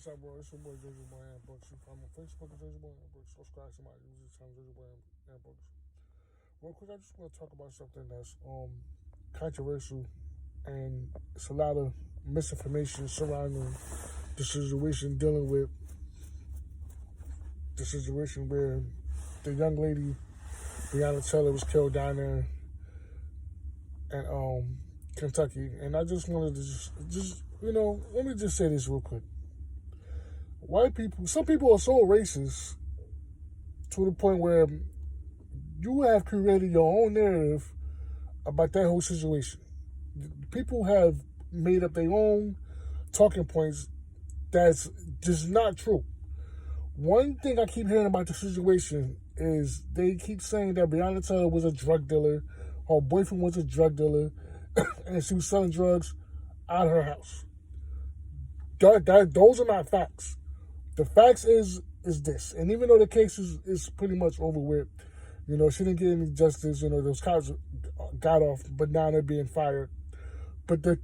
up, bro? It's your boy Jojo Boy Books. You follow me on Facebook at Jojo Boy Books. Subscribe to my YouTube channel, Jojo Boy Books. Real quick, I just want to talk about something that's controversial, and it's a lot of misinformation surrounding the situation dealing with the situation where the young lady Breonna Taylor was killed down there in Kentucky. And I just wanted to just let me just say this real quick. White people, some people are so racist to the point where you have created your own narrative about that whole situation. People have made up their own talking points that's just not true. One thing I keep hearing about the situation is they keep saying that Breonna Taylor was a drug dealer, her boyfriend was a drug dealer, and she was selling drugs out of her house. Those are not facts. The facts is this. And even though the case is pretty much over with, she didn't get any justice, those cops got off, but now they're being fired. But the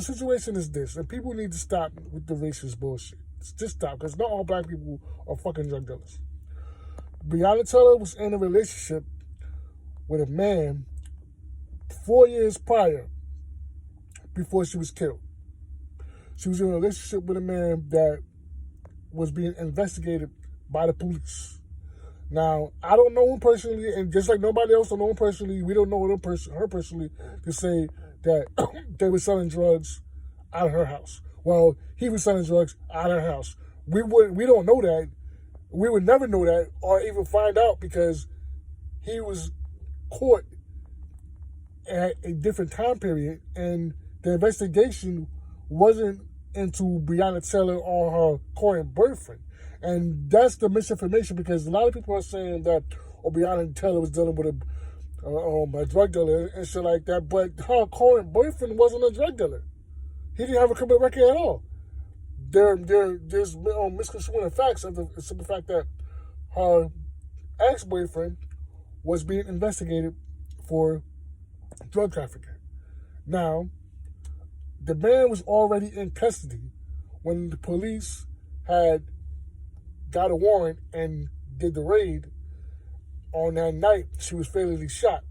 situation is this, and people need to stop with the racist bullshit. Just stop, because not all black people are fucking drug dealers. Breonna Taylor was in a relationship with a man 4 years prior, before she was killed. She was in a relationship with a man that was being investigated by the police. Now, I don't know him personally, and just like nobody else don't know him personally, we don't know her personally to say that they were selling drugs out of her house. Well, he was selling drugs out of her house. We don't know that. We would never know that or even find out, because he was caught at a different time period, and the investigation wasn't into Breonna Taylor or her current boyfriend. And that's the misinformation, because a lot of people are saying that Breonna Taylor was dealing with a drug dealer and shit like that, but her current boyfriend wasn't a drug dealer. He didn't have a criminal record at all. There's misconstruing the facts of the simple fact that her ex-boyfriend was being investigated for drug trafficking. Now, the man was already in custody when the police had got a warrant and did the raid on that night she was fatally shot.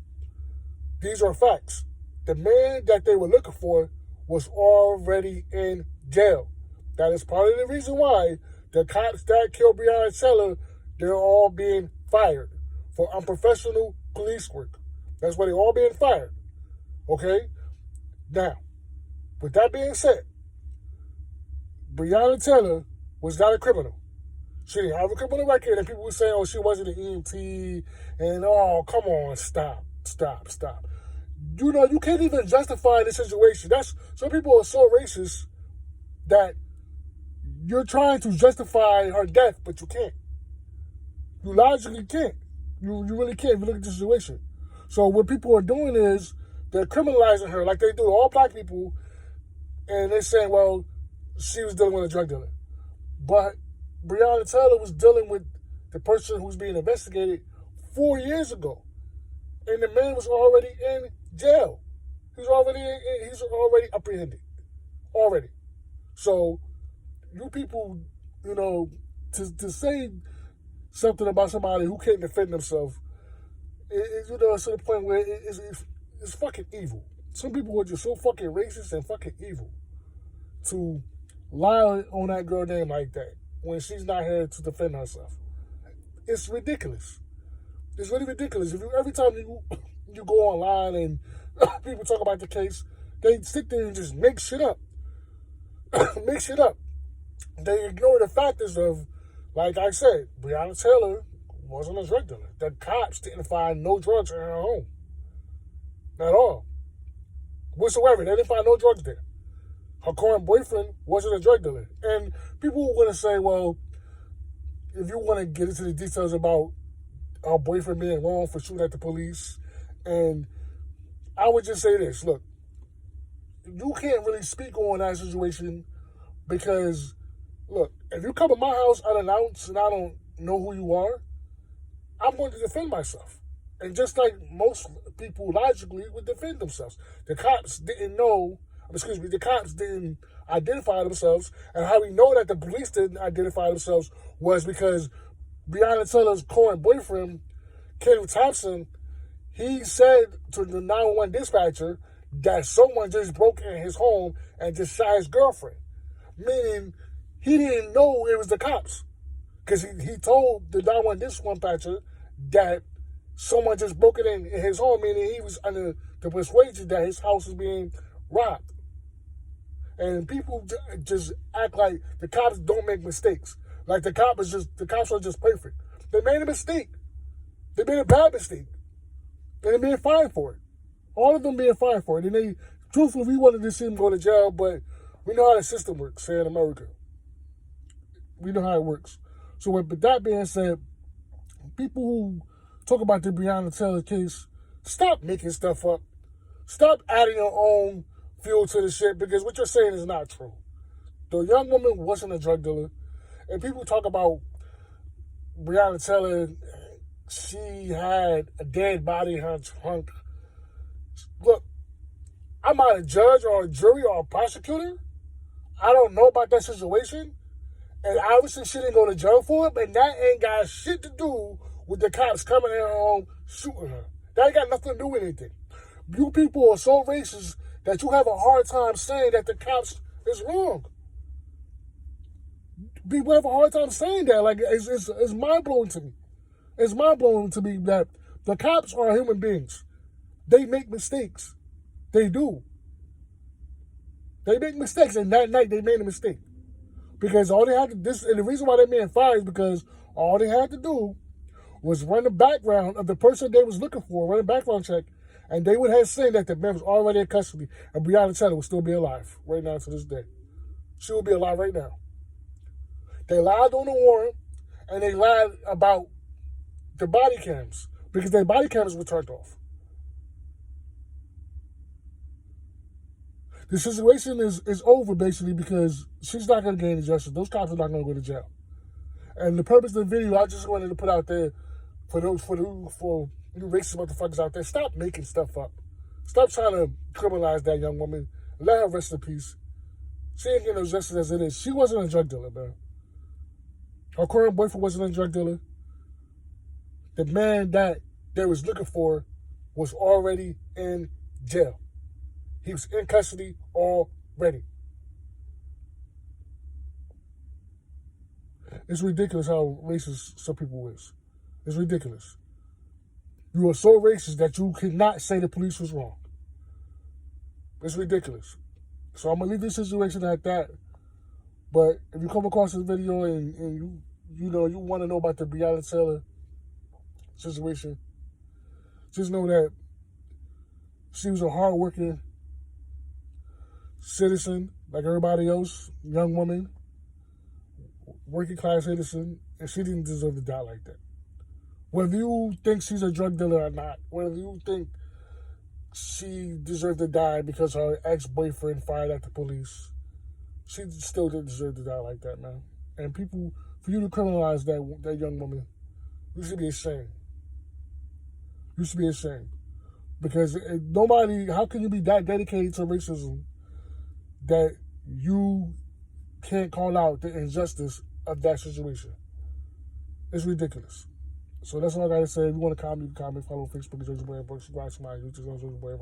These are facts. The man that they were looking for was already in jail. That is part of the reason why the cops that killed Breonna Taylor, they're all being fired for unprofessional police work. That's why they're all being fired. Okay? Now, with that being said, Breonna Taylor was not a criminal. She didn't have a criminal record, and people were saying, oh, she wasn't an EMT, and oh, come on, stop. You can't even justify the situation. Some people are so racist that you're trying to justify her death, but you can't. You logically can't. You really can't if you look at the situation. So what people are doing is they're criminalizing her like they do all black people, and they're saying, well, she was dealing with a drug dealer. But Breonna Taylor was dealing with the person who's being investigated 4 years ago. And the man was already in jail. He's already apprehended. Already. So, you people, to say something about somebody who can't defend themselves, it's to the point where it's fucking evil. Some people are just so fucking racist and fucking evil to lie on that girl name like that when she's not here to defend herself. It's ridiculous. It's really ridiculous. Every time you go online and people talk about the case, they sit there and just make shit up. Make shit up. They ignore the factors of, like I said, Breonna Taylor wasn't a drug dealer. The cops didn't find no drugs in her home. At all. Whatsoever. They didn't find no drugs there. Her current boyfriend wasn't a drug dealer. And people were going to say, well, if you want to get into the details about her boyfriend being wrong for shooting at the police, and I would just say this, look, you can't really speak on that situation because, look, if you come to my house unannounced and I don't know who you are, I'm going to defend myself. And just like most people logically would defend themselves. The cops didn't identify themselves. And how we know that the police didn't identify themselves was because Breonna Taylor's current boyfriend, Kenny Thompson, he said to the 911 dispatcher that someone just broke in his home and just shot his girlfriend. Meaning he didn't know it was the cops. Because he told the 911 dispatcher that someone just broke it in his home, meaning he was under the persuasion that his house was being robbed. And people just act like the cops don't make mistakes. Like the cops are just perfect. They made a mistake. They made a bad mistake. And they're being fined for it. All of them being fined for it. And truthfully, we wanted to see them go to jail, but we know how the system works here in America. We know how it works. So with that being said, people who talk about the Breonna Taylor case, stop making stuff up. Stop adding your own fuel to the shit, because what you're saying is not true. The young woman wasn't a drug dealer. And people talk about Breonna Taylor, she had a dead body in her trunk. Look, I'm not a judge or a jury or a prosecutor. I don't know about that situation. And obviously she didn't go to jail for it, but that ain't got shit to do with the cops coming in her home shooting her. That ain't got nothing to do with anything. You people are so racist that you have a hard time saying that the cops is wrong. People have a hard time saying that. Like, it's mind-blowing to me. It's mind-blowing to me that the cops are human beings. They make mistakes. They do. They make mistakes, and that night they made a mistake. Because all they had to and the reason why they made fire is because all they had to do was run the background of the person they was looking for, run a background check, and they would have seen that the man was already in custody, and Breonna Taylor would still be alive right now to this day. She would be alive right now. They lied on the warrant, and they lied about the body cams, because their body cams were turned off. The situation is over, basically, because she's not going to gain justice. Those cops are not going to go to jail. And the purpose of the video, I just wanted to put out there for you racist motherfuckers out there, stop making stuff up. Stop trying to criminalize that young woman. Let her rest in peace. She ain't getting no justice as it is. She wasn't a drug dealer, man. Her current boyfriend wasn't a drug dealer. The man that they was looking for was already in jail. He was in custody already. It's ridiculous how racist some people is. It's ridiculous. You are so racist that you cannot say the police was wrong. It's ridiculous. So I'm going to leave this situation at that. But if you come across this video and you want to know about the Breonna Taylor situation, just know that she was a hardworking citizen like everybody else, young woman, working class citizen, and she didn't deserve to die like that. Whether you think she's a drug dealer or not, whether you think she deserved to die because her ex-boyfriend fired at the police, she still didn't deserve to die like that, man. And people, for you to criminalize that young woman, you should be ashamed. You should be ashamed. Because how can you be that dedicated to racism that you can't call out the injustice of that situation? It's ridiculous. So that's all I got to say. If you want to comment, you can comment. Follow Facebook, Georgia Boy, subscribe to my YouTube, Georgia Boy,